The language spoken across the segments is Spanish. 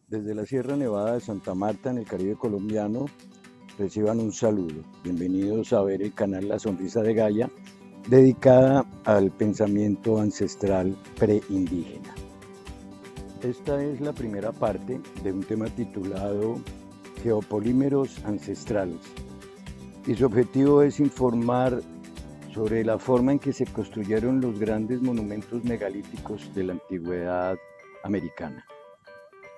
Desde la Sierra Nevada de Santa Marta, en el Caribe colombiano, reciban un saludo. Bienvenidos a ver el canal La Sonrisa de Gaia, dedicada al pensamiento ancestral preindígena. Esta es la primera parte de un tema titulado Geopolímeros ancestrales, y su objetivo es informar sobre la forma en que se construyeron los grandes monumentos megalíticos de la antigüedad americana.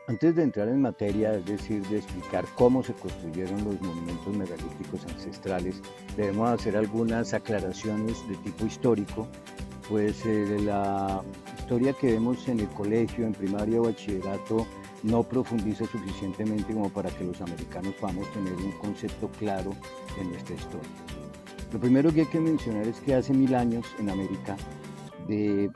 Antes de entrar en materia, es decir, de explicar cómo se construyeron los monumentos megalíticos ancestrales, debemos hacer algunas aclaraciones de tipo histórico, pues la historia que vemos en el colegio, en primaria o bachillerato, no profundiza suficientemente como para que los americanos podamos tener un concepto claro de nuestra historia. Lo primero que hay que mencionar es que hace 1000 años en América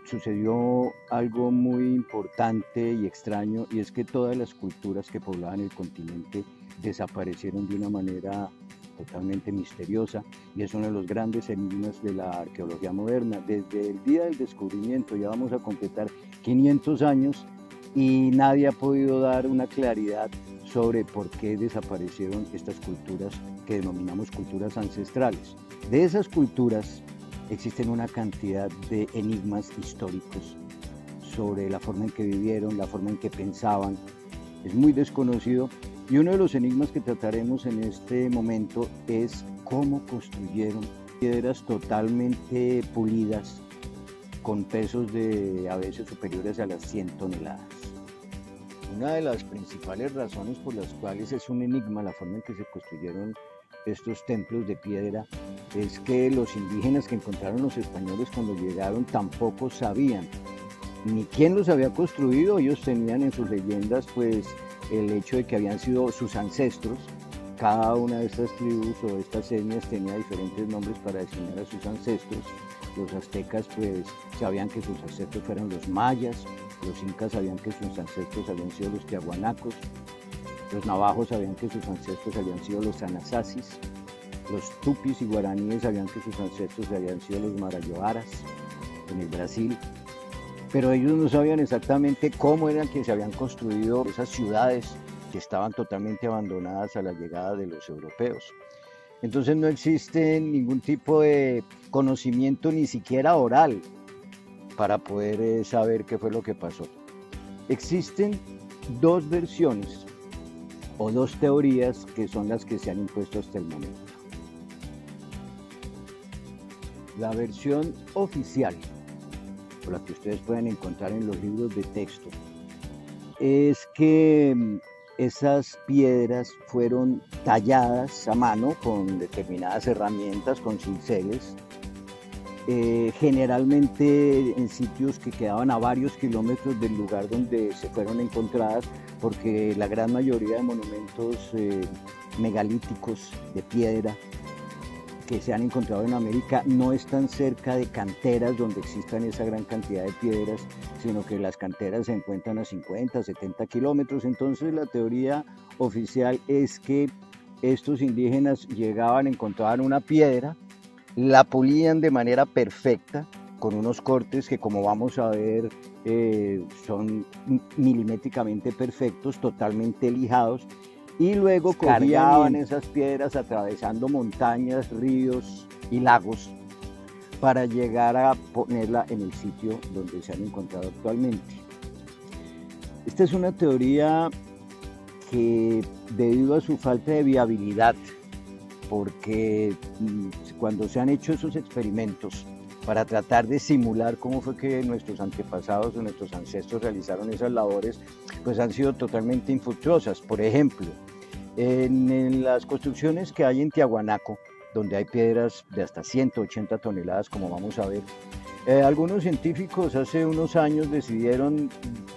sucedió algo muy importante y extraño, y es que todas las culturas que poblaban el continente desaparecieron de una manera totalmente misteriosa, y es uno de los grandes enigmas de la arqueología moderna. Desde el día del descubrimiento ya vamos a completar 500 años y nadie ha podido dar una claridad sobre por qué desaparecieron estas culturas que denominamos culturas ancestrales. De esas culturas existen una cantidad de enigmas históricos sobre la forma en que vivieron, la forma en que pensaban. Es muy desconocido, y uno de los enigmas que trataremos en este momento es cómo construyeron piedras totalmente pulidas con pesos de a veces superiores a las 100 toneladas. Una de las principales razones por las cuales es un enigma la forma en que se construyeron estos templos de piedra es que los indígenas que encontraron los españoles cuando llegaron tampoco sabían ni quién los había construido. Ellos tenían en sus leyendas pues el hecho de que habían sido sus ancestros. Cada una de estas tribus o estas etnias tenía diferentes nombres para designar a sus ancestros. Los aztecas pues sabían que sus ancestros fueron los mayas, los incas sabían que sus ancestros habían sido los tiahuanacos, los navajos sabían que sus ancestros habían sido los anasasis, los tupis y guaraníes sabían que sus ancestros habían sido los marayoaras en el Brasil, pero ellos no sabían exactamente cómo eran que se habían construido esas ciudades que estaban totalmente abandonadas a la llegada de los europeos. Entonces no existe ningún tipo de conocimiento, ni siquiera oral, para poder saber qué fue lo que pasó. Existen dos versiones o dos teorías que son las que se han impuesto hasta el momento. La versión oficial, o la que ustedes pueden encontrar en los libros de texto, es que esas piedras fueron talladas a mano con determinadas herramientas, con cinceles, generalmente en sitios que quedaban a varios kilómetros del lugar donde se fueron encontradas, porque la gran mayoría de monumentos megalíticos de piedra que se han encontrado en América no están cerca de canteras donde existan esa gran cantidad de piedras, sino que las canteras se encuentran a 50, 70 kilómetros. Entonces la teoría oficial es que estos indígenas llegaban, encontraban una piedra, la pulían de manera perfecta, con unos cortes que, como vamos a ver, son milimétricamente perfectos, totalmente lijados, y luego cargaban esas piedras atravesando montañas, ríos y lagos para llegar a ponerla en el sitio donde se han encontrado actualmente. Esta es una teoría que, debido a su falta de viabilidad, porque cuando se han hecho esos experimentos para tratar de simular cómo fue que nuestros antepasados o nuestros ancestros realizaron esas labores, pues han sido totalmente infructuosas. Por ejemplo, en las construcciones que hay en Tiahuanaco, donde hay piedras de hasta 180 toneladas, como vamos a ver, algunos científicos hace unos años decidieron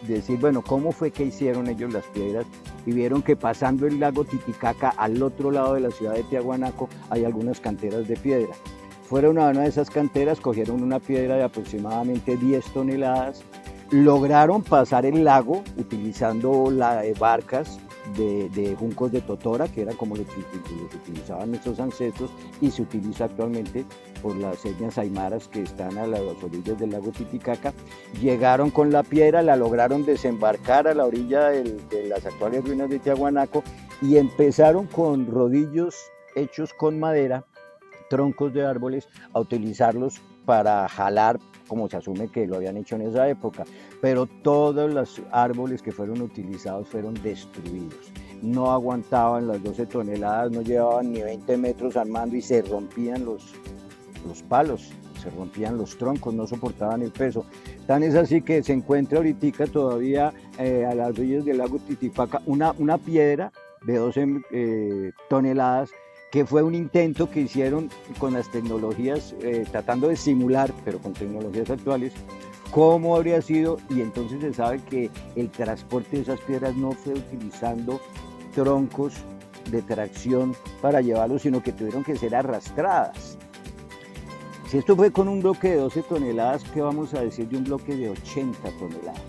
decir, bueno, ¿cómo fue que hicieron ellos las piedras? Y vieron que pasando el lago Titicaca al otro lado de la ciudad de Tiahuanaco hay algunas canteras de piedra. Fueron a una de esas canteras, cogieron una piedra de aproximadamente 10 toneladas, lograron pasar el lago utilizando barcas de juncos de totora, que era como los utilizaban nuestros ancestros y se utiliza actualmente por las etnias aymaras que están a las orillas del lago Titicaca. Llegaron con la piedra, la lograron desembarcar a la orilla de las actuales ruinas de Tiahuanaco y empezaron con rodillos hechos con madera, troncos de árboles, a utilizarlos para jalar, como se asume que lo habían hecho en esa época, pero todos los árboles que fueron utilizados fueron destruidos. No aguantaban las 12 toneladas, no llevaban ni 20 metros armando y se rompían los palos, se rompían los troncos, no soportaban el peso. Tan es así que se encuentra ahorita todavía a las orillas del lago Titicaca una piedra de 12 toneladas, que fue un intento que hicieron con las tecnologías, tratando de simular, pero con tecnologías actuales, cómo habría sido, y entonces se sabe que el transporte de esas piedras no fue utilizando troncos de tracción para llevarlos, sino que tuvieron que ser arrastradas. Si esto fue con un bloque de 12 toneladas, ¿qué vamos a decir de un bloque de 80 toneladas?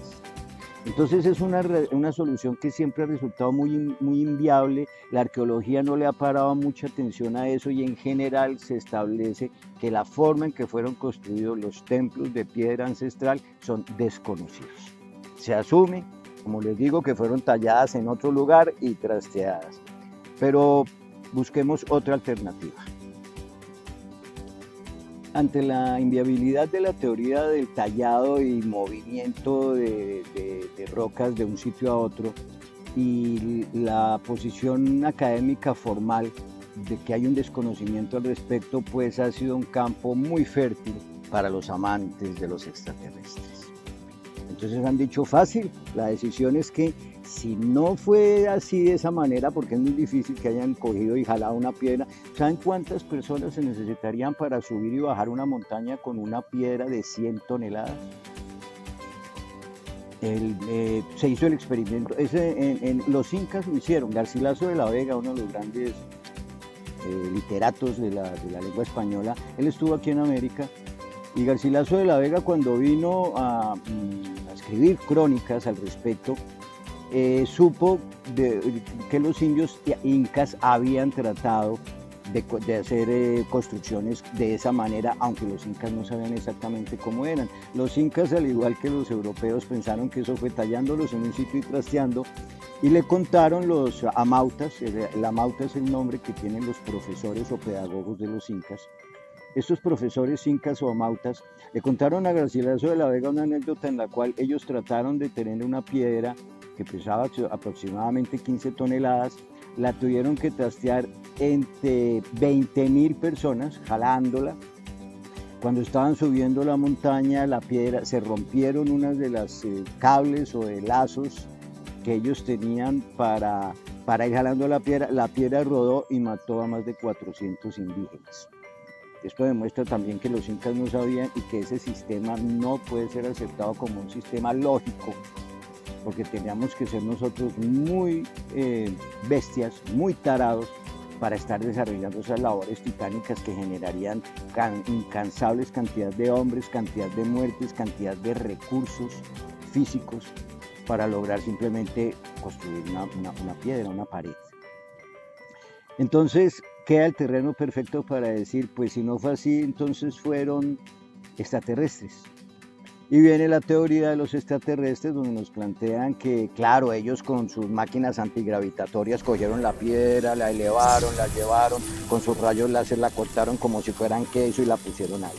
Entonces es una solución que siempre ha resultado muy inviable. La arqueología no le ha parado mucha atención a eso y en general se establece que la forma en que fueron construidos los templos de piedra ancestral son desconocidos. Se asume, como les digo, que fueron talladas en otro lugar y trasteadas, pero busquemos otra alternativa. Ante la inviabilidad de la teoría del tallado y movimiento de rocas de un sitio a otro y la posición académica formal de que hay un desconocimiento al respecto, pues ha sido un campo muy fértil para los amantes de los extraterrestres. Entonces han dicho fácil, la decisión es que si no fue así de esa manera, porque es muy difícil que hayan cogido y jalado una piedra, ¿saben cuántas personas se necesitarían para subir y bajar una montaña con una piedra de 100 toneladas? Se hizo el experimento, los incas lo hicieron. Garcilaso de la Vega, uno de los grandes literatos de la lengua española, él estuvo aquí en América, y Garcilaso de la Vega, cuando vino a escribir crónicas al respecto, supo que los indios incas habían tratado de hacer construcciones de esa manera, aunque los incas no sabían exactamente cómo eran. Los incas, al igual que los europeos, pensaron que eso fue tallándolos en un sitio y trasteando, y le contaron los amautas. El amauta es el nombre que tienen los profesores o pedagogos de los incas. Estos profesores incas o amautas le contaron a Garcilaso de la Vega una anécdota en la cual ellos trataron de tener una piedra que pesaba aproximadamente 15 toneladas, la tuvieron que trastear entre 20.000 personas jalándola. Cuando estaban subiendo la montaña, la piedra, se rompieron unas de las cables o de lazos que ellos tenían para ir jalando la piedra rodó y mató a más de 400 indígenas. Esto demuestra también que los incas no sabían y que ese sistema no puede ser aceptado como un sistema lógico, porque teníamos que ser nosotros muy bestias, muy tarados, para estar desarrollando esas labores titánicas que generarían incansables cantidad de hombres, cantidad de muertes, cantidad de recursos físicos para lograr simplemente construir una piedra, una pared. Entonces queda el terreno perfecto para decir, pues si no fue así, entonces fueron extraterrestres. Y viene la teoría de los extraterrestres, donde nos plantean que, claro, ellos con sus máquinas antigravitatorias cogieron la piedra, la elevaron, la llevaron, con sus rayos láser la cortaron como si fueran queso y la pusieron ahí.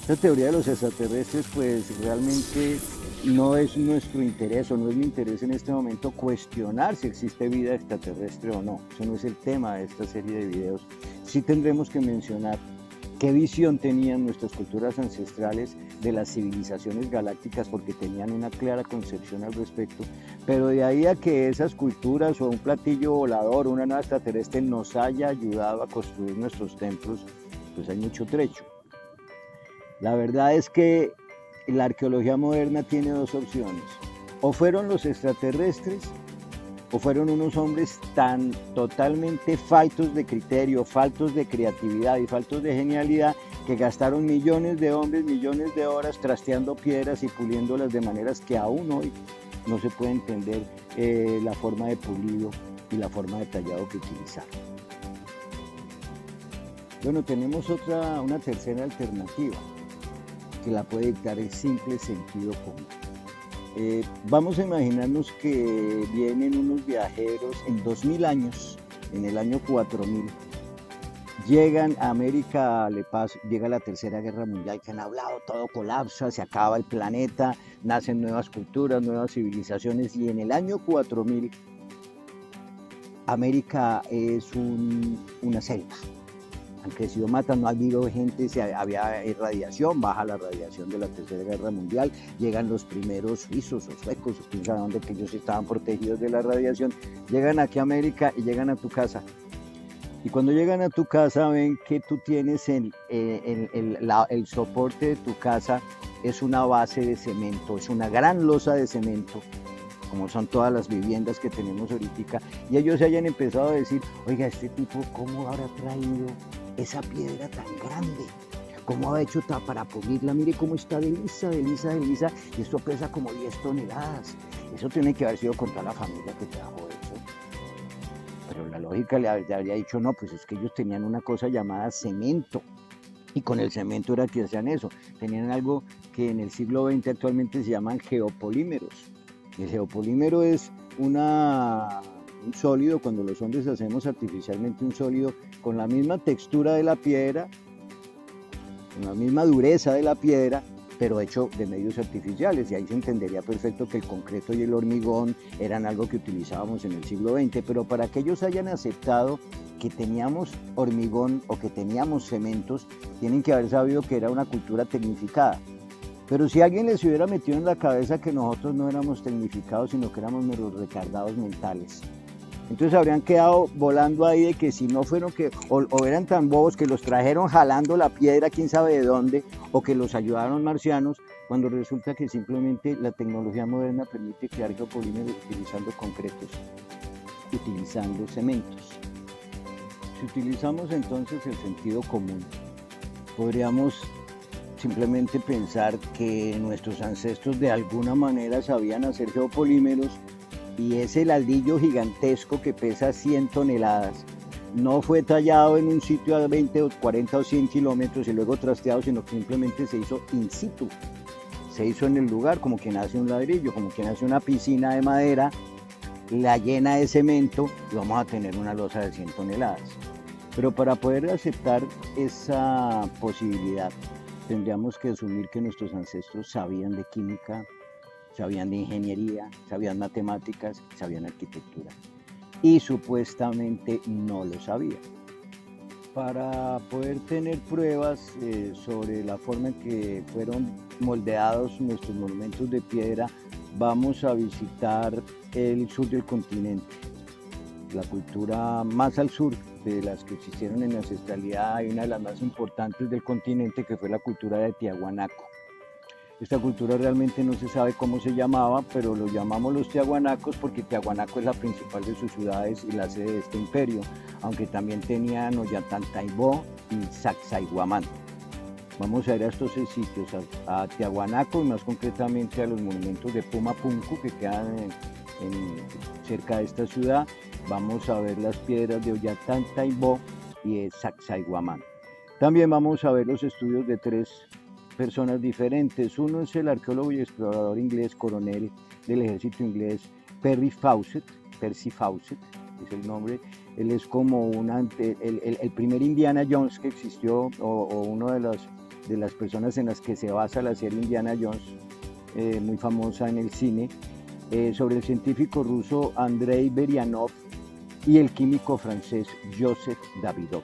Esta teoría de los extraterrestres, pues realmente no es nuestro interés, o no es mi interés en este momento cuestionar si existe vida extraterrestre o no. Eso no es el tema de esta serie de videos. Sí tendremos que mencionar qué visión tenían nuestras culturas ancestrales de las civilizaciones galácticas, porque tenían una clara concepción al respecto, pero de ahí a que esas culturas o un platillo volador, una nave extraterrestre nos haya ayudado a construir nuestros templos, pues hay mucho trecho. La verdad es que la arqueología moderna tiene dos opciones: o fueron los extraterrestres o fueron unos hombres tan totalmente faltos de criterio, faltos de creatividad y faltos de genialidad, que gastaron millones de hombres, millones de horas trasteando piedras y puliéndolas de maneras que aún hoy no se puede entender la forma de pulido y la forma de tallado que utilizaron. Bueno, tenemos una tercera alternativa que la puede dictar el simple sentido común. Vamos a imaginarnos que vienen unos viajeros en 2000 años, en el año 4000, llegan a América, llega la Tercera Guerra Mundial, que han hablado, todo colapsa, se acaba el planeta, nacen nuevas culturas, nuevas civilizaciones, y en el año 4000 América es una selva. Han crecido, matan, no ha habido gente, había radiación, baja la radiación de la Tercera Guerra Mundial, llegan los primeros suizos o suecos, quién sabe dónde, que ellos estaban protegidos de la radiación, llegan aquí a América y llegan a tu casa. Y cuando llegan a tu casa ven que tú tienes el soporte de tu casa, es una base de cemento, es una gran losa de cemento, como son todas las viviendas que tenemos ahorita, y ellos se hayan empezado a decir, oiga, este tipo, ¿cómo habrá traído esa piedra tan grande? ¿Cómo ha hecho para pulirla? Mire cómo está de lisa, y esto pesa como 10 toneladas. Eso tiene que haber sido con toda la familia que trajo eso. Pero la lógica le habría dicho, no, pues es que ellos tenían una cosa llamada cemento, y con el cemento era que hacían eso. Tenían algo que en el siglo XX actualmente se llaman geopolímeros. El geopolímero es un sólido, cuando los hombres hacemos artificialmente un sólido con la misma textura de la piedra, con la misma dureza de la piedra, pero hecho de medios artificiales, y ahí se entendería perfecto que el concreto y el hormigón eran algo que utilizábamos en el siglo XX, pero para que ellos hayan aceptado que teníamos hormigón o que teníamos cementos, tienen que haber sabido que era una cultura tecnificada. Pero si alguien les hubiera metido en la cabeza que nosotros no éramos tecnificados, sino que éramos meros retardados mentales, entonces habrían quedado volando ahí de que si no fueron o eran tan bobos que los trajeron jalando la piedra quién sabe de dónde, o que los ayudaron marcianos, cuando resulta que simplemente la tecnología moderna permite crear geopolímeros utilizando concretos, utilizando cementos. Si utilizamos entonces el sentido común, podríamos simplemente pensar que nuestros ancestros de alguna manera sabían hacer geopolímeros, y ese ladrillo gigantesco que pesa 100 toneladas no fue tallado en un sitio a 20 o 40 o 100 kilómetros y luego trasteado, sino que simplemente se hizo in situ, se hizo en el lugar, como quien hace un ladrillo, como quien hace una piscina de madera, la llena de cemento y vamos a tener una losa de 100 toneladas. Pero para poder aceptar esa posibilidad, tendríamos que asumir que nuestros ancestros sabían de química, sabían de ingeniería, sabían matemáticas, sabían arquitectura. Y supuestamente no lo sabían. Para poder tener pruebas sobre la forma en que fueron moldeados nuestros monumentos de piedra, vamos a visitar el sur del continente. La cultura más al sur de las que existieron en la ancestralidad, hay una de las más importantes del continente, que fue la cultura de Tiahuanaco. Esta cultura realmente no se sabe cómo se llamaba, pero lo llamamos los tiahuanacos porque Tiahuanaco es la principal de sus ciudades y la sede de este imperio, aunque también tenían Ollantaytambo y Sacsayhuamán. Vamos a ir a estos 6 sitios, a Tiahuanaco y más concretamente a los monumentos de Pumapunku que quedan cerca de esta ciudad. Vamos a ver las piedras de Ollantaytambo y de Sacsayhuamán. También vamos a ver los estudios de 3 personas diferentes. Uno es el arqueólogo y explorador inglés, coronel del ejército inglés, Percy Fawcett es el nombre. Él es como el primer Indiana Jones que existió, o una de las personas en las que se basa la serie Indiana Jones, muy famosa en el cine, sobre el científico ruso Andrei Berianov y el químico francés Joseph Davidovich.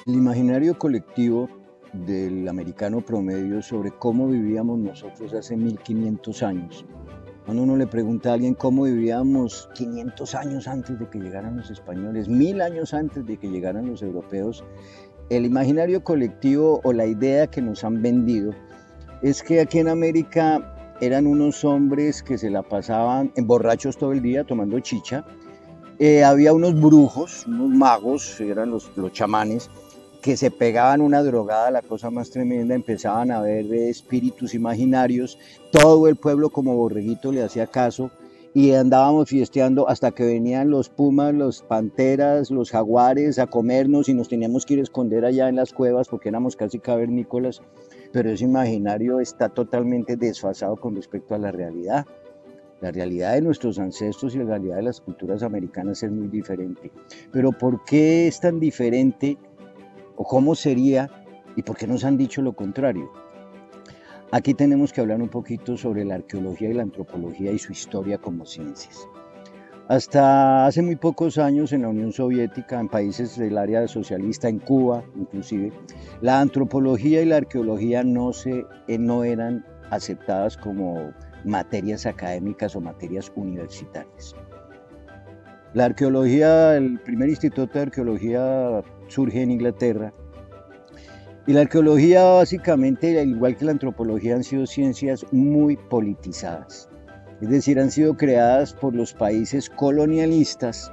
El imaginario colectivo del americano promedio sobre cómo vivíamos nosotros hace 1500 años. Cuando uno le pregunta a alguien cómo vivíamos 500 años antes de que llegaran los españoles, 1000 años antes de que llegaran los europeos, el imaginario colectivo o la idea que nos han vendido es que aquí en América eran unos hombres que se la pasaban borrachos todo el día tomando chicha. Había unos brujos, unos magos, eran los chamanes, que se pegaban una drogada, la cosa más tremenda, empezaban a ver espíritus imaginarios, todo el pueblo como borreguito le hacía caso, y andábamos fiesteando hasta que venían los pumas, los panteras, los jaguares a comernos y nos teníamos que ir a esconder allá en las cuevas porque éramos casi cavernícolas, pero ese imaginario está totalmente desfasado con respecto a la realidad. La realidad de nuestros ancestros y la realidad de las culturas americanas es muy diferente. Pero ¿por qué es tan diferente? ¿O cómo sería? ¿Y por qué nos han dicho lo contrario? Aquí tenemos que hablar un poquito sobre la arqueología y la antropología y su historia como ciencias. Hasta hace muy pocos años en la Unión Soviética, en países del área socialista, en Cuba inclusive, la antropología y la arqueología no eran aceptadas como materias académicas o materias universitarias. La arqueología, el primer instituto de arqueología surge en Inglaterra. Y la arqueología básicamente, al igual que la antropología, han sido ciencias muy politizadas. Es decir, han sido creadas por los países colonialistas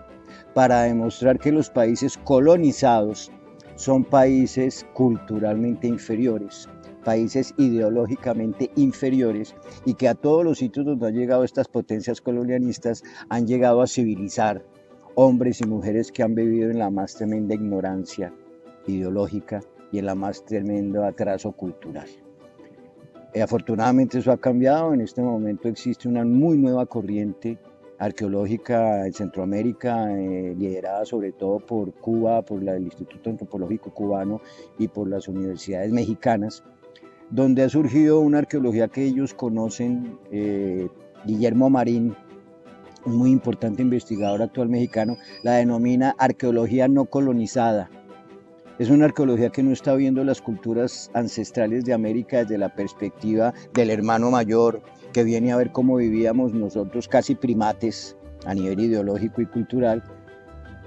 para demostrar que los países colonizados son países culturalmente inferiores, países ideológicamente inferiores y que a todos los sitios donde han llegado estas potencias colonialistas han llegado a civilizar hombres y mujeres que han vivido en la más tremenda ignorancia ideológica y en la más tremendo atraso cultural. Afortunadamente eso ha cambiado, en este momento existe una muy nueva corriente arqueológica en Centroamérica, liderada sobre todo por Cuba, por el Instituto Antropológico Cubano y por las universidades mexicanas, donde ha surgido una arqueología que ellos conocen, Guillermo Marín, un muy importante investigador actual mexicano, la denomina arqueología no colonizada. Es una arqueología que no está viendo las culturas ancestrales de América desde la perspectiva del hermano mayor, que viene a ver cómo vivíamos nosotros casi primates a nivel ideológico y cultural.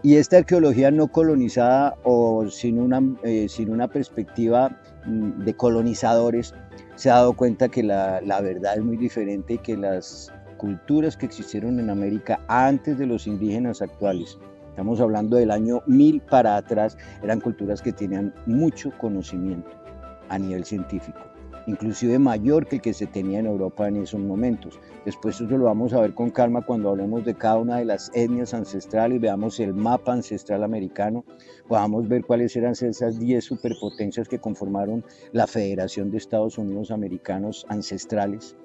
Y esta arqueología no colonizada o sin una perspectiva de colonizadores se ha dado cuenta que la verdad es muy diferente y que las culturas que existieron en América antes de los indígenas actuales, estamos hablando del año 1000 para atrás, eran culturas que tenían mucho conocimiento a nivel científico, inclusive mayor que el que se tenía en Europa en esos momentos. Después eso lo vamos a ver con calma cuando hablemos de cada una de las etnias ancestrales, veamos el mapa ancestral americano, podamos ver cuáles eran esas 10 superpotencias que conformaron la Federación de Estados Unidos Americanos ancestrales,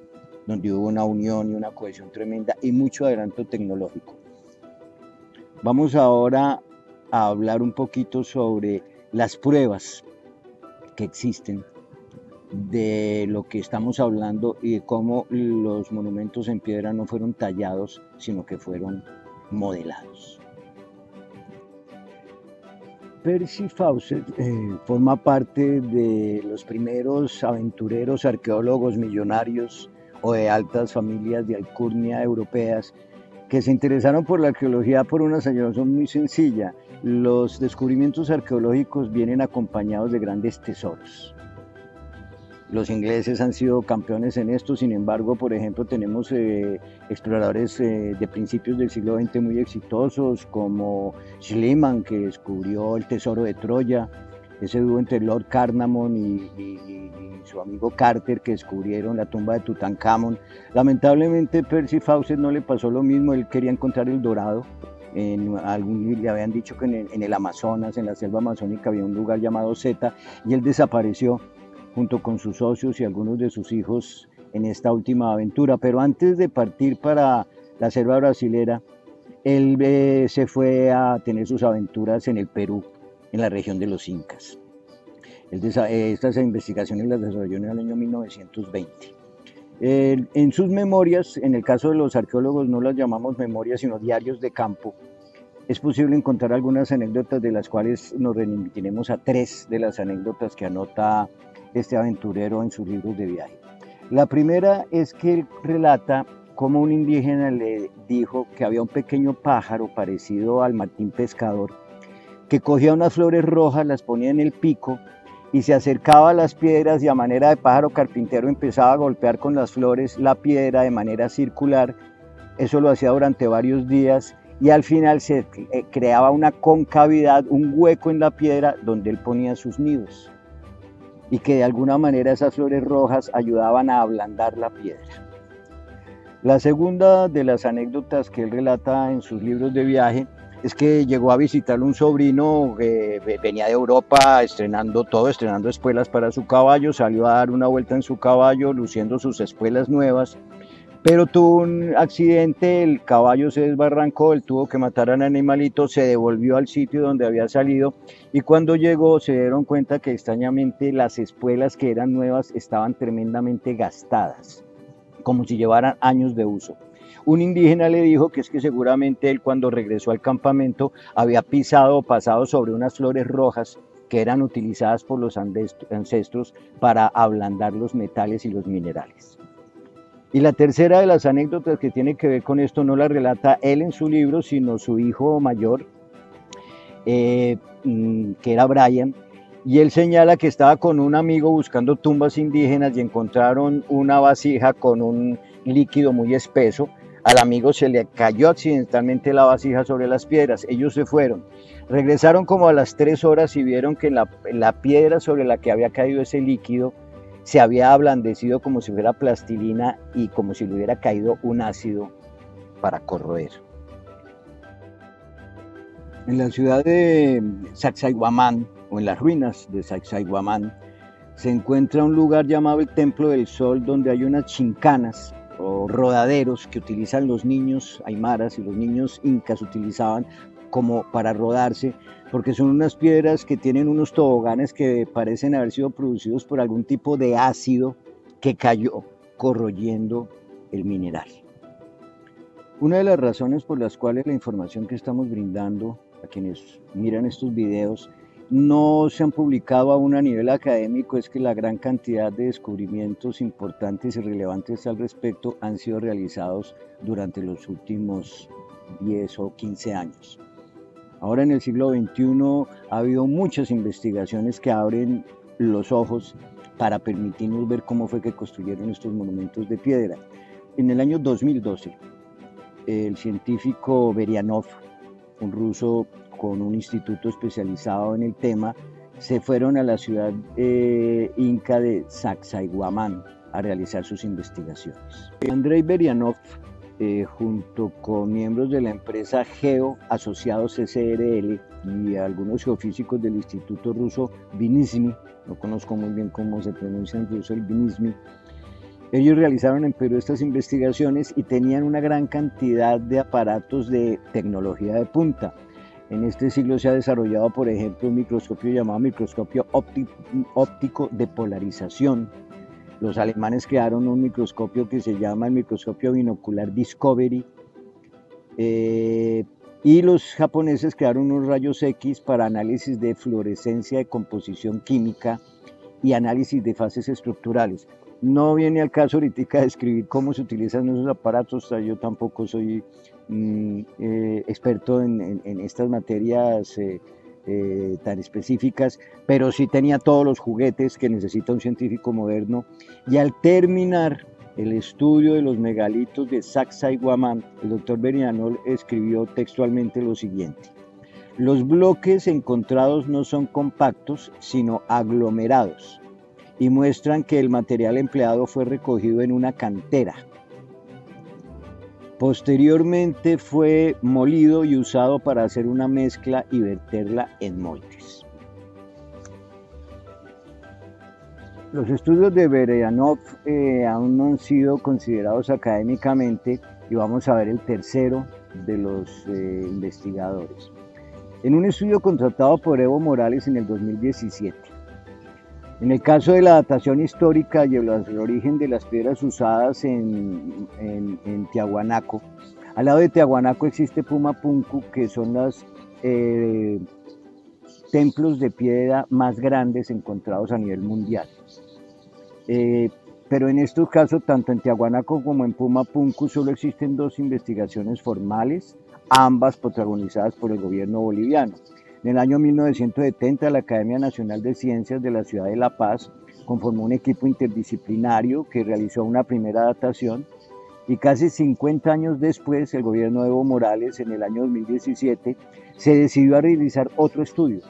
donde hubo una unión y una cohesión tremenda y mucho adelanto tecnológico. Vamos ahora a hablar un poquito sobre las pruebas que existen de lo que estamos hablando y de cómo los monumentos en piedra no fueron tallados, sino que fueron modelados. Percy Fawcett forma parte de los primeros aventureros arqueólogos millonarios o de altas familias de alcurnia europeas que se interesaron por la arqueología por una razón muy sencilla. Los descubrimientos arqueológicos vienen acompañados de grandes tesoros. Los ingleses han sido campeones en esto, sin embargo, por ejemplo, tenemos exploradores de principios del siglo XX muy exitosos, como Schliemann, que descubrió el tesoro de Troya, ese dúo entre Lord Carnarvon y su amigo Carter, que descubrieron la tumba de Tutankamón. Lamentablemente Percy Fawcett no le pasó lo mismo, él quería encontrar el dorado. Le habían dicho que en el Amazonas, en la selva amazónica, había un lugar llamado Zeta, y él desapareció junto con sus socios y algunos de sus hijos en esta última aventura. Pero antes de partir para la selva brasilera, él se fue a tener sus aventuras en el Perú, en la región de los Incas. Estas investigaciones las desarrolló en el año 1920. En sus memorias, en el caso de los arqueólogos no las llamamos memorias, sino diarios de campo, es posible encontrar algunas anécdotas de las cuales nos remitiremos a 3 de las anécdotas que anota este aventurero en sus libros de viaje. La primera es que él relata cómo un indígena le dijo que había un pequeño pájaro parecido al martín pescador que cogía unas flores rojas, las ponía en el pico y se acercaba a las piedras y a manera de pájaro carpintero empezaba a golpear con las flores la piedra de manera circular. Eso lo hacía durante varios días y al final se creaba una concavidad, un hueco en la piedra donde él ponía sus nidos y que de alguna manera esas flores rojas ayudaban a ablandar la piedra. La segunda de las anécdotas que él relata en sus libros de viaje es que llegó a visitarlo un sobrino que venía de Europa estrenando espuelas para su caballo, salió a dar una vuelta en su caballo luciendo sus espuelas nuevas, pero tuvo un accidente, el caballo se desbarrancó, él tuvo que matar al animalito, se devolvió al sitio donde había salido y cuando llegó se dieron cuenta que extrañamente las espuelas que eran nuevas estaban tremendamente gastadas, como si llevaran años de uso. Un indígena le dijo que es que seguramente él cuando regresó al campamento había pisado o pasado sobre unas flores rojas que eran utilizadas por los ancestros para ablandar los metales y los minerales. Y la tercera de las anécdotas que tiene que ver con esto no la relata él en su libro, sino su hijo mayor, que era Brian, y él señala que estaba con un amigo buscando tumbas indígenas y encontraron una vasija con un líquido muy espeso. Al amigo se le cayó accidentalmente la vasija sobre las piedras, ellos se fueron. Regresaron como a las 3 horas y vieron que la piedra sobre la que había caído ese líquido se había ablandecido como si fuera plastilina y como si le hubiera caído un ácido para corroer. En la ciudad de Sacsayhuamán, o en las ruinas de Sacsayhuamán, se encuentra un lugar llamado el Templo del Sol, donde hay unas chincanas o rodaderos que utilizan los niños aymaras y los niños incas utilizaban como para rodarse, porque son unas piedras que tienen unos toboganes que parecen haber sido producidos por algún tipo de ácido que cayó corroyendo el mineral. Una de las razones por las cuales la información que estamos brindando a quienes miran estos videos no se han publicado aún a nivel académico es que la gran cantidad de descubrimientos importantes y relevantes al respecto han sido realizados durante los últimos 10 o 15 años. Ahora en el siglo XXI ha habido muchas investigaciones que abren los ojos para permitirnos ver cómo fue que construyeron estos monumentos de piedra. En el año 2012, el científico Berianov, un ruso con un instituto especializado en el tema, se fueron a la ciudad inca de Sacsayhuamán a realizar sus investigaciones. Andrei Berianov, junto con miembros de la empresa Geo Asociados SRL y algunos geofísicos del Instituto Ruso Vinizhny, no conozco muy bien cómo se pronuncia en ruso el Vinizhny, ellos realizaron en Perú estas investigaciones y tenían una gran cantidad de aparatos de tecnología de punta. En este siglo se ha desarrollado, por ejemplo, un microscopio llamado microscopio óptico de polarización. Los alemanes crearon un microscopio que se llama el microscopio binocular Discovery y los japoneses crearon unos rayos X para análisis de fluorescencia, de composición química y análisis de fases estructurales. No viene al caso ahorita describir cómo se utilizan esos aparatos, yo tampoco soy experto en estas materias tan específicas, pero sí tenía todos los juguetes que necesita un científico moderno. Y al terminar el estudio de los megalitos de Sacsayhuamán, el doctor Berianov escribió textualmente lo siguiente: los bloques encontrados no son compactos, sino aglomerados, y muestran que el material empleado fue recogido en una cantera. Posteriormente fue molido y usado para hacer una mezcla y verterla en moldes. Los estudios de Berianov aún no han sido considerados académicamente y vamos a ver el tercero de los investigadores. En un estudio contratado por Evo Morales en el 2017, en el caso de la datación histórica y el origen de las piedras usadas en Tiahuanaco, al lado de Tiahuanaco existe Pumapunku, que son los templos de piedra más grandes encontrados a nivel mundial. Pero en estos casos, tanto en Tiahuanaco como en Pumapunku, solo existen 2 investigaciones formales, ambas protagonizadas por el gobierno boliviano. En el año 1970, la Academia Nacional de Ciencias de la Ciudad de La Paz conformó un equipo interdisciplinario que realizó una primera datación y casi 50 años después, el gobierno de Evo Morales, en el año 2017, se decidió a realizar otro estudio.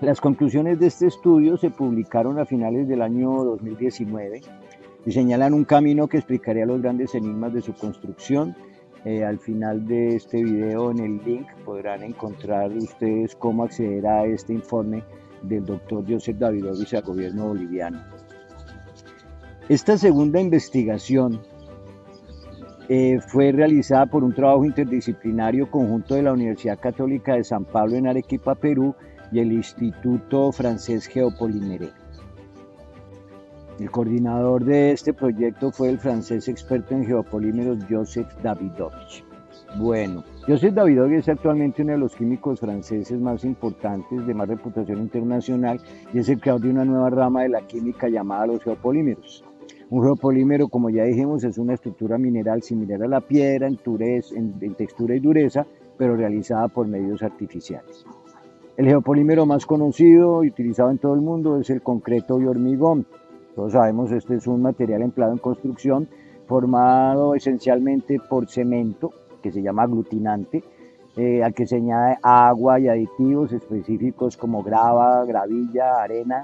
Las conclusiones de este estudio se publicaron a finales del año 2019. y señalan un camino que explicaría los grandes enigmas de su construcción. Al final de este video, en el link, podrán encontrar ustedes cómo acceder a este informe del doctor Joseph Davidovich al gobierno boliviano. Esta segunda investigación fue realizada por un trabajo interdisciplinario conjunto de la Universidad Católica de San Pablo en Arequipa, Perú, y el Instituto Francés Geopolímero. El coordinador de este proyecto fue el francés experto en geopolímeros Joseph Davidovich. Bueno, Joseph Davidovich es actualmente uno de los químicos franceses más importantes, de más reputación internacional, y es el creador de una nueva rama de la química llamada los geopolímeros. Un geopolímero, como ya dijimos, es una estructura mineral similar a la piedra en textura y dureza, pero realizada por medios artificiales. El geopolímero más conocido y utilizado en todo el mundo es el concreto y hormigón. Todos sabemos, este es un material empleado en construcción, formado esencialmente por cemento, que se llama aglutinante, al que se añade agua y aditivos específicos como grava, gravilla, arena.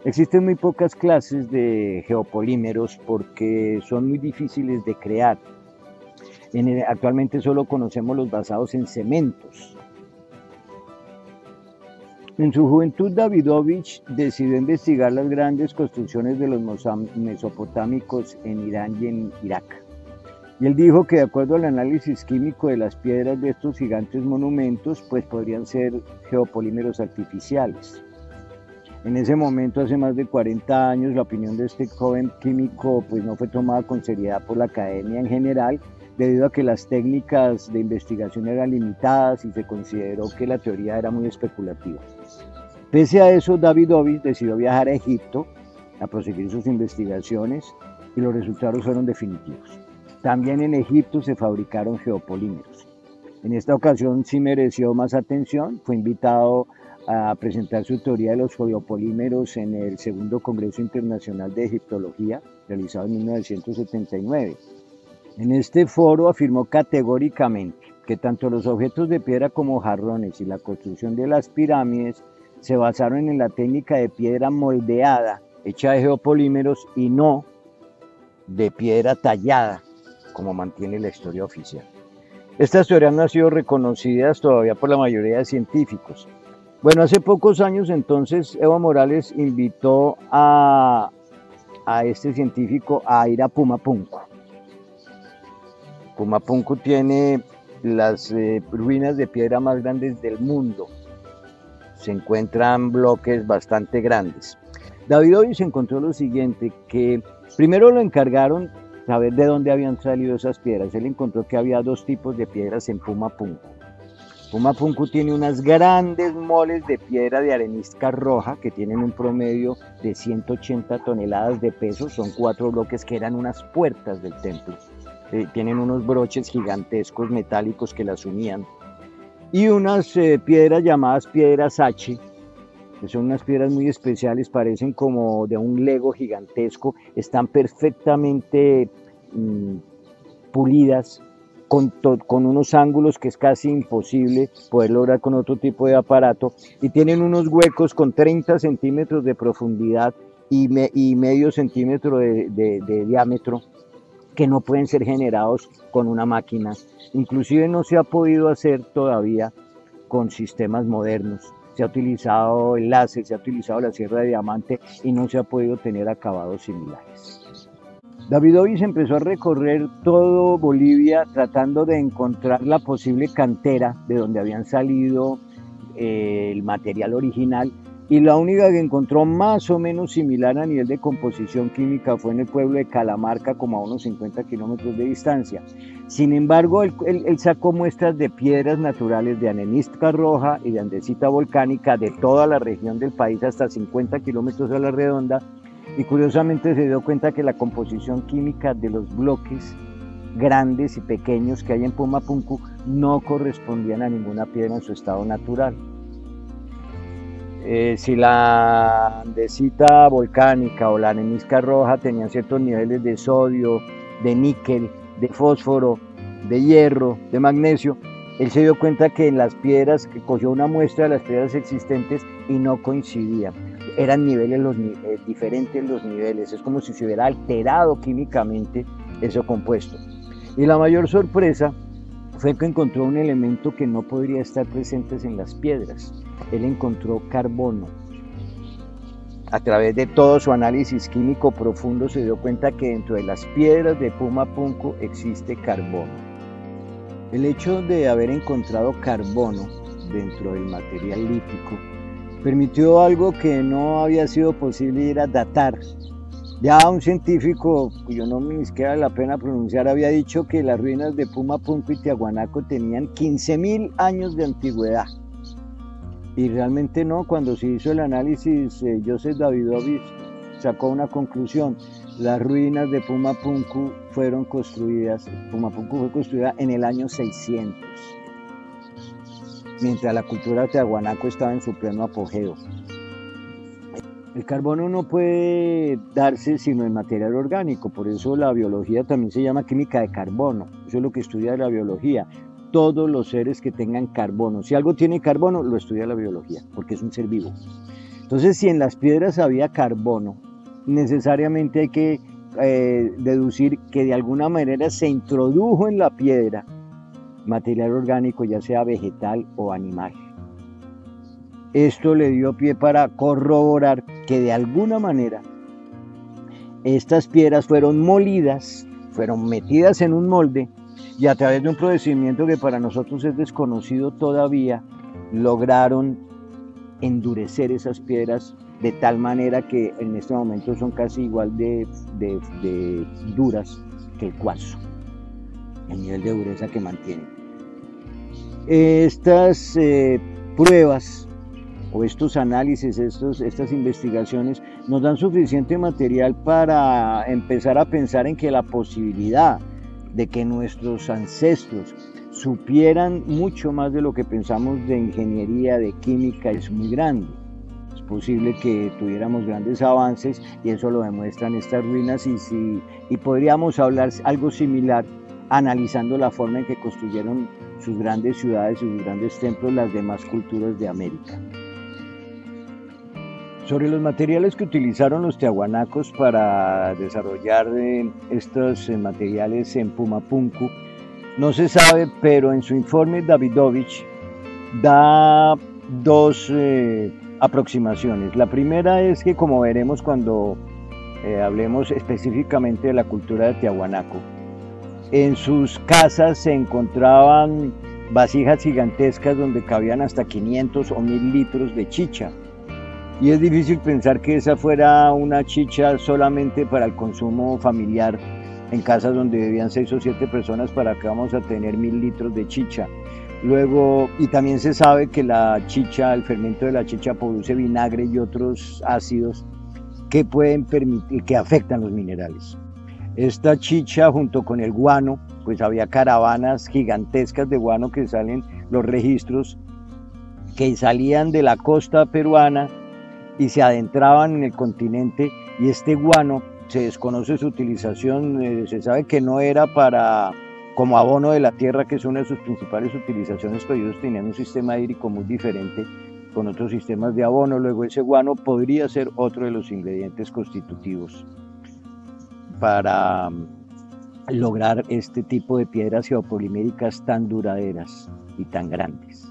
Existen muy pocas clases de geopolímeros porque son muy difíciles de crear. Actualmente solo conocemos los basados en cementos. En su juventud, Davidovich decidió investigar las grandes construcciones de los mesopotámicos en Irán y en Irak. Y él dijo que de acuerdo al análisis químico de las piedras de estos gigantes monumentos, pues podrían ser geopolímeros artificiales. En ese momento, hace más de 40 años, la opinión de este joven químico pues no fue tomada con seriedad por la academia en general, debido a que las técnicas de investigación eran limitadas y se consideró que la teoría era muy especulativa. Pese a eso, Davidovich decidió viajar a Egipto a proseguir sus investigaciones y los resultados fueron definitivos. También en Egipto se fabricaron geopolímeros. En esta ocasión sí mereció más atención, fue invitado a presentar su teoría de los geopolímeros en el segundo Congreso Internacional de Egiptología, realizado en 1979. En este foro afirmó categóricamente que tanto los objetos de piedra como jarrones y la construcción de las pirámides se basaron en la técnica de piedra moldeada, hecha de geopolímeros y no de piedra tallada, como mantiene la historia oficial. Estas teorías no han sido reconocidas todavía por la mayoría de científicos. Bueno, hace pocos años entonces Evo Morales invitó a este científico a ir a Pumapunku. Pumapunku tiene las ruinas de piedra más grandes del mundo. Se encuentran bloques bastante grandes. Davidovich encontró lo siguiente, que primero lo encargaron saber de dónde habían salido esas piedras. Él encontró que había dos tipos de piedras en Pumapunku. Pumapunku tiene unas grandes moles de piedra de arenisca roja que tienen un promedio de 180 toneladas de peso. Son 4 bloques que eran unas puertas del templo. Tienen unos broches gigantescos metálicos que las unían. Y unas piedras llamadas piedras H, que son unas piedras muy especiales, parecen como de un lego gigantesco, están perfectamente pulidas, con unos ángulos que es casi imposible poder lograr con otro tipo de aparato, y tienen unos huecos con 30 centímetros de profundidad y medio centímetro de diámetro, que no pueden ser generados con una máquina. Inclusive no se ha podido hacer todavía con sistemas modernos. Se ha utilizado el láser, se ha utilizado la sierra de diamante y no se ha podido tener acabados similares. Davidovich empezó a recorrer todo Bolivia tratando de encontrar la posible cantera de donde habían salido el material original, y la única que encontró más o menos similar a nivel de composición química fue en el pueblo de Calamarca, como a unos 50 kilómetros de distancia. Sin embargo, él sacó muestras de piedras naturales de arenisca roja y de andesita volcánica de toda la región del país, hasta 50 kilómetros a la redonda, y curiosamente se dio cuenta que la composición química de los bloques grandes y pequeños que hay en Pumapunku no correspondían a ninguna piedra en su estado natural. Si la andesita volcánica o la arenisca roja tenían ciertos niveles de sodio, de níquel, de fósforo, de hierro, de magnesio, él se dio cuenta que en las piedras, que cogió una muestra de las piedras existentes y no coincidían. eran diferentes los niveles, es como si se hubiera alterado químicamente ese compuesto. Y la mayor sorpresa fue que encontró un elemento que no podría estar presente en las piedras. Él encontró carbono. A través de todo su análisis químico profundo se dio cuenta que dentro de las piedras de Puma Punku existe carbono. El hecho de haber encontrado carbono dentro del material lítico permitió algo que no había sido posible, ir a datar. Ya un científico, cuyo nombre ni siquiera vale la pena pronunciar, había dicho que las ruinas de Puma Punku y Tiahuanaco tenían 15.000 años de antigüedad. Y realmente no, cuando se hizo el análisis, Joseph Davidovich sacó una conclusión: las ruinas de Puma Punku fueron construidas, Puma Punku fue construida en el año 600, mientras la cultura de Tiahuanaco estaba en su pleno apogeo. El carbono no puede darse sino en material orgánico, por eso la biología también se llama química de carbono, eso es lo que estudia la biología. Todos los seres que tengan carbono, si algo tiene carbono, lo estudia la biología, porque es un ser vivo. Entonces, si en las piedras había carbono, necesariamente hay que deducir que de alguna manera se introdujo en la piedra material orgánico, ya sea vegetal o animal. Esto le dio pie para corroborar que de alguna manera estas piedras fueron molidas, fueron metidas en un molde, y a través de un procedimiento que para nosotros es desconocido todavía, lograron endurecer esas piedras de tal manera que en este momento son casi igual de duras que el cuarzo, el nivel de dureza que mantienen. Estas pruebas o estos análisis, estas investigaciones nos dan suficiente material para empezar a pensar en que la posibilidad de que nuestros ancestros supieran mucho más de lo que pensamos de ingeniería, de química, es muy grande. Es posible que tuviéramos grandes avances y eso lo demuestran estas ruinas, y podríamos hablar algo similar analizando la forma en que construyeron sus grandes ciudades y sus grandes templos las demás culturas de América. Sobre los materiales que utilizaron los tiahuanacos para desarrollar estos materiales en Puma Punku, no se sabe, pero en su informe Davidovich da dos aproximaciones. La primera es que, como veremos cuando hablemos específicamente de la cultura de Tiahuanaco, en sus casas se encontraban vasijas gigantescas donde cabían hasta 500 o 1000 litros de chicha. Y es difícil pensar que esa fuera una chicha solamente para el consumo familiar, en casas donde vivían 6 o 7 personas, para que vamos a tener 1000 litros de chicha. Luego, y también se sabe que la chicha, el fermento de la chicha produce vinagre y otros ácidos que pueden permitir, que afectan los minerales. Esta chicha junto con el guano, pues había caravanas gigantescas de guano que salen, los registros, que salían de la costa peruana y se adentraban en el continente, y este guano se desconoce su utilización, se sabe que no era como abono de la tierra, que es una de sus principales utilizaciones, pero ellos tenían un sistema hídrico muy diferente con otros sistemas de abono. Luego ese guano podría ser otro de los ingredientes constitutivos para lograr este tipo de piedras geopoliméricas tan duraderas y tan grandes.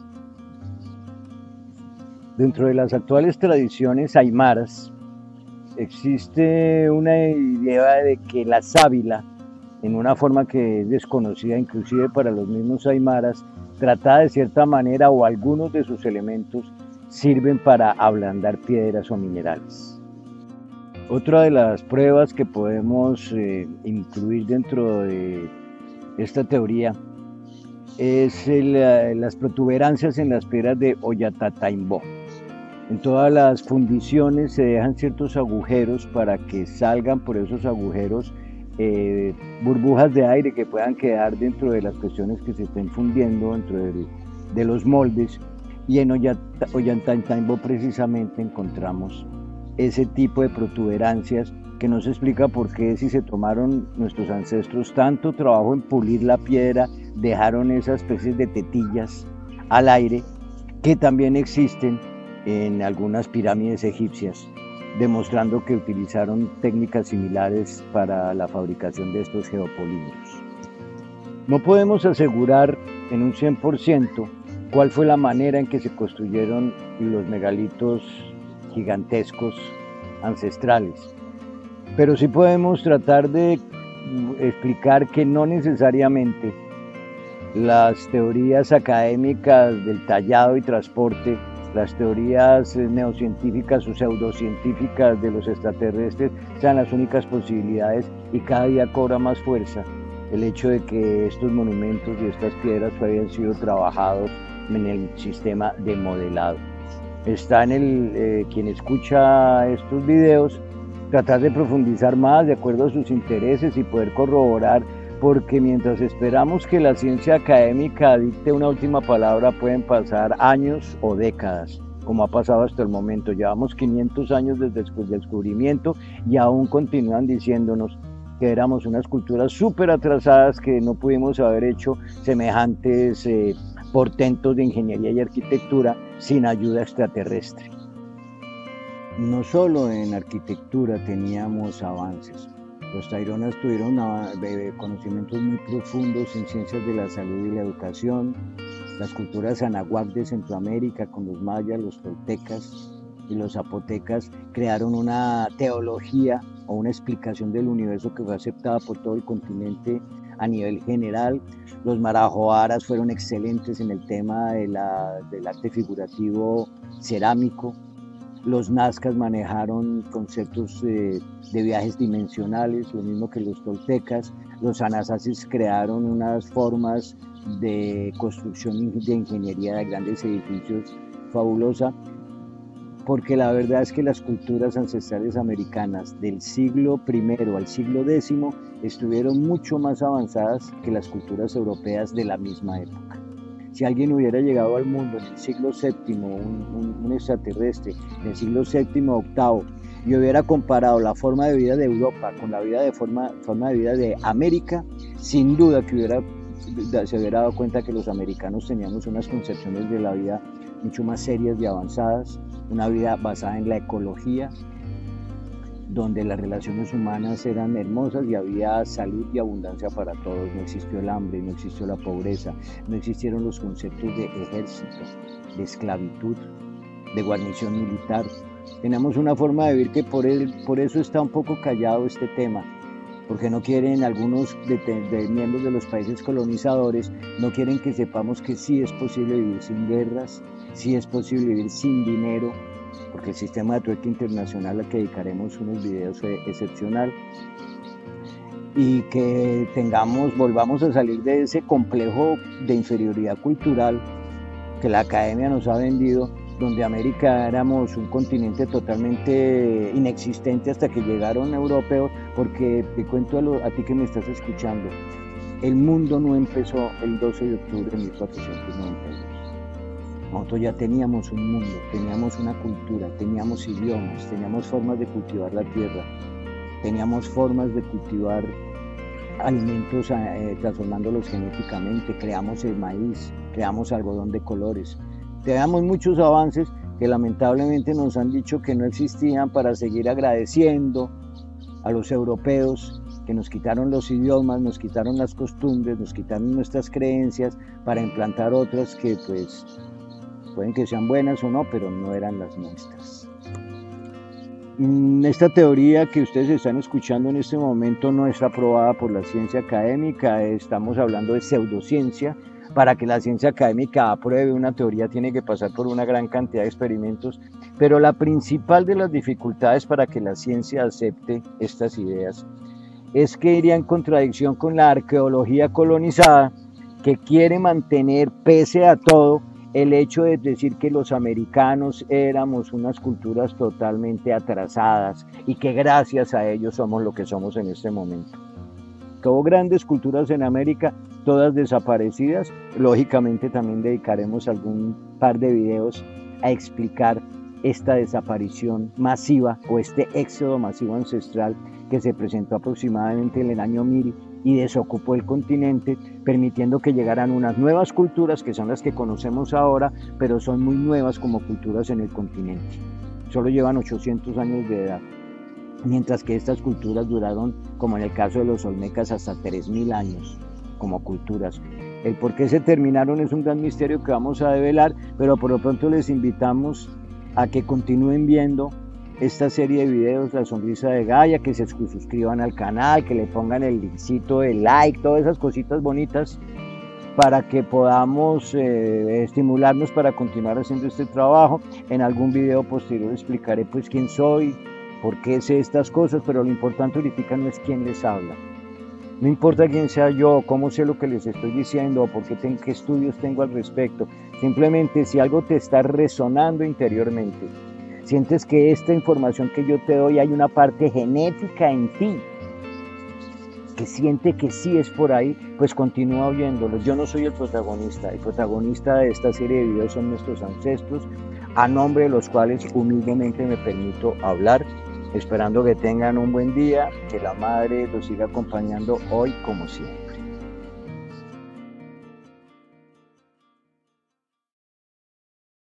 Dentro de las actuales tradiciones aymaras existe una idea de que la sábila, en una forma que es desconocida inclusive para los mismos aymaras, tratada de cierta manera, o algunos de sus elementos sirven para ablandar piedras o minerales. Otra de las pruebas que podemos incluir dentro de esta teoría es las protuberancias en las piedras de Ollantaytambo. En todas las fundiciones se dejan ciertos agujeros para que salgan por esos agujeros burbujas de aire que puedan quedar dentro de las cuestiones que se estén fundiendo dentro de los moldes, y en Ollantaytambo precisamente encontramos ese tipo de protuberancias que no se explica por qué, si se tomaron nuestros ancestros tanto trabajo en pulir la piedra, dejaron esas especies de tetillas al aire que también existen en algunas pirámides egipcias, demostrando que utilizaron técnicas similares para la fabricación de estos geopolímeros. No podemos asegurar en un 100% cuál fue la manera en que se construyeron los megalitos gigantescos ancestrales, pero sí podemos tratar de explicar que no necesariamente las teorías académicas del tallado y transporte, las teorías neocientíficas o pseudocientíficas de los extraterrestres sean las únicas posibilidades, y cada día cobra más fuerza el hecho de que estos monumentos y estas piedras habían sido trabajados en el sistema de modelado. Está en quien escucha estos videos, tratar de profundizar más de acuerdo a sus intereses y poder corroborar, porque mientras esperamos que la ciencia académica dicte una última palabra, pueden pasar años o décadas, como ha pasado hasta el momento. Llevamos 500 años desde el descubrimiento y aún continúan diciéndonos que éramos unas culturas súper atrasadas, que no pudimos haber hecho semejantes portentos de ingeniería y arquitectura sin ayuda extraterrestre. No solo en arquitectura teníamos avances. Los taironas tuvieron conocimientos muy profundos en ciencias de la salud y la educación. Las culturas anahuac de Centroamérica, con los mayas, los toltecas y los zapotecas, crearon una teología o una explicación del universo que fue aceptada por todo el continente a nivel general. Los marajoaras fueron excelentes en el tema del arte figurativo cerámico. Los nazcas manejaron conceptos de viajes dimensionales, lo mismo que los toltecas. Los anasasis crearon unas formas de construcción de ingeniería de grandes edificios fabulosa, porque la verdad es que las culturas ancestrales americanas del siglo I al siglo X estuvieron mucho más avanzadas que las culturas europeas de la misma época. Si alguien hubiera llegado al mundo en el siglo VII, un extraterrestre, en el siglo VII, VIII, y hubiera comparado la forma de vida de Europa con la forma de vida de América, sin duda que se hubiera dado cuenta que los americanos teníamos unas concepciones de la vida mucho más serias y avanzadas, una vida basada en la ecología, donde las relaciones humanas eran hermosas y había salud y abundancia para todos. No existió el hambre, no existió la pobreza, no existieron los conceptos de ejército, de esclavitud, de guarnición militar. Tenemos una forma de vivir que por eso está un poco callado este tema, porque no quieren algunos de miembros de los países colonizadores, no quieren que sepamos que sí es posible vivir sin guerras, sí es posible vivir sin dinero, porque el sistema de trueque internacional al que dedicaremos unos videos fue excepcional, y que volvamos a salir de ese complejo de inferioridad cultural que la academia nos ha vendido, donde América éramos un continente totalmente inexistente hasta que llegaron europeos, porque te cuento a ti que me estás escuchando, el mundo no empezó el 12 de octubre de 1492. Nosotros ya teníamos un mundo, teníamos una cultura, teníamos idiomas, teníamos formas de cultivar la tierra, teníamos formas de cultivar alimentos transformándolos genéticamente, creamos el maíz, creamos algodón de colores. Teníamos muchos avances que lamentablemente nos han dicho que no existían, para seguir agradeciendo a los europeos que nos quitaron los idiomas, nos quitaron las costumbres, nos quitaron nuestras creencias para implantar otras que pues pueden que sean buenas o no, pero no eran las nuestras. Esta teoría que ustedes están escuchando en este momento no está aprobada por la ciencia académica. Estamos hablando de pseudociencia. Para que la ciencia académica apruebe una teoría tiene que pasar por una gran cantidad de experimentos, pero la principal de las dificultades para que la ciencia acepte estas ideas es que iría en contradicción con la arqueología colonizada, que quiere mantener, pese a todo, el hecho de decir que los americanos éramos unas culturas totalmente atrasadas y que gracias a ellos somos lo que somos en este momento. Hubo grandes culturas en América, todas desaparecidas. Lógicamente también dedicaremos algún par de videos a explicar esta desaparición masiva o este éxodo masivo ancestral que se presentó aproximadamente en el año 1000 y desocupó el continente, permitiendo que llegaran unas nuevas culturas que son las que conocemos ahora, pero son muy nuevas como culturas en el continente. Solo llevan 800 años de edad, mientras que estas culturas duraron, como en el caso de los olmecas, hasta 3000 años como culturas. El por qué se terminaron es un gran misterio que vamos a develar, pero por lo pronto les invitamos a que continúen viendo esta serie de videos, La Sonrisa de Gaia, que se suscriban al canal, que le pongan el linkcito de like, todas esas cositas bonitas para que podamos estimularnos para continuar haciendo este trabajo. En algún video posterior explicaré pues quién soy, por qué sé estas cosas, pero lo importante ahorita no es quién les habla. No importa quién sea yo, cómo sé lo que les estoy diciendo, o qué estudios tengo al respecto. Simplemente si algo te está resonando interiormente, sientes que esta información que yo te doy hay una parte genética en ti que siente que sí es por ahí, pues continúa oyéndolos. Yo no soy el protagonista de esta serie de videos son nuestros ancestros, a nombre de los cuales humildemente me permito hablar, esperando que tengan un buen día, que la Madre los siga acompañando hoy como siempre.